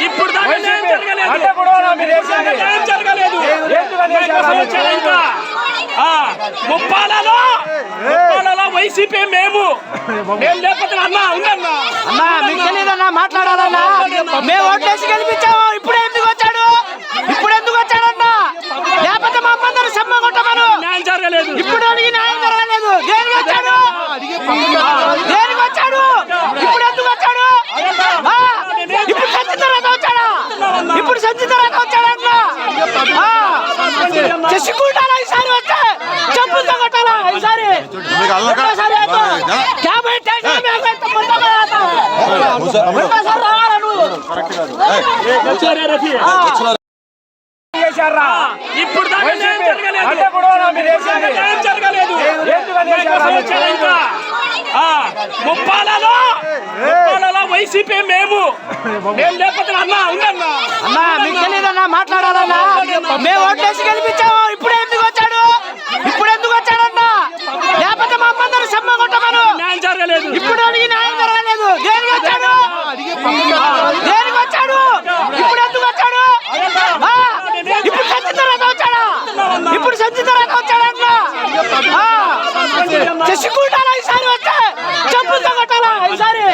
ఇప్పుడు దాకా న్యాయం జరగలేదు. ఇంకా ముప్పాలలో వైసీపీ మేము లేకపోతే అన్నా ఉందన్నా మీకు తెలియదన్నా మాట్లాడాలన్నా మేము ఓట్లేసి గెలిపించాము. ఇప్పుడు ఎందుకు వచ్చాడు అన్నా? లేకపోతే మా అమ్మందరూ సమ్మ కొట్టమను. న్యాయం జరగలేదు. ఇప్పుడు అడిగి న్యాయం జరగలేదు. దేనికి వచ్చాడు? ఇప్పుడు ఎందుకు వచ్చాడు? ఇప్పుడు సంచి తర్వాత వచ్చాడా? ఇప్పుడు సంచి తర్వాత వచ్చాడన్నా? చేసుకుంటారా ఈసారి? వస్తే చెప్పులతో కొట్టాలా ఈసారి? ఇప్పుడు దాకా న్యాయం జరగలేదు. ఇంకా ముప్పాలలో వైసీపీ మేము లేకపోతే అన్నా ఉందన్నా మీకు తెలియదన్నా మాట్లాడాలన్నా మేము ఓట్లేసి గెలిపించాము. ఇప్పుడు ఎందుకు వచ్చాడు అన్నా? లేకపోతే మా అమ్మందరూ సమ్మ కొట్టమను. న్యాయం జరగలేదు. ఇప్పుడు అడిగి న్యాయం జరగలేదు. దేనికి వచ్చాడు? ఇప్పుడు ఎందుకు వచ్చాడు? ఇప్పుడు సంచి తర్వాత వచ్చాడా? ఇప్పుడు సంచి తర్వాత వచ్చాడన్నా? చేసుకుంటారా ఈసారి? వస్తే చెప్పులతో కొట్టాలా ఈసారి?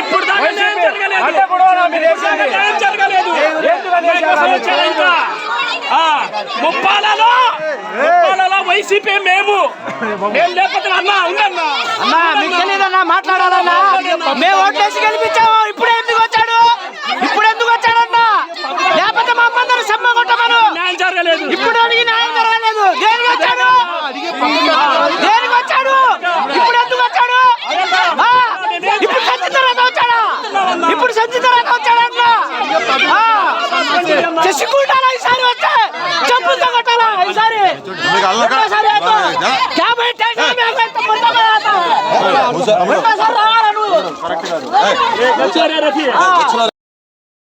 ఇప్పుడు దాకా న్యాయం జరగలేదు. ఇంకా ముప్పాలలో వైసీపీ మేము లేకపోతే అన్నా ఉందన్నా మీకు తెలియదన్నా మాట్లాడాలన్నా మేము ఓట్లేసి గెలిపించాము. ఇప్పుడు ఎందుకు వచ్చాడు అన్నా? లేకపోతే మా అమ్మందరూ సమ్మ కొట్టమను. న్యాయం జరగలేదు. ఇప్పుడు అడిగి న్యాయం జరగలేదు. దేనికి వచ్చాడు? ఇప్పుడు ఎందుకు వచ్చాడు? ఇప్పుడు సంచి తర్వాత వచ్చాడా? ఇప్పుడు సంచి తర్వాత వచ్చాడన్నా? చేసుకుంటారా ఈసారి? వస్తే చెప్పులతో కొట్టాలా ఈసారి? వచ్చారా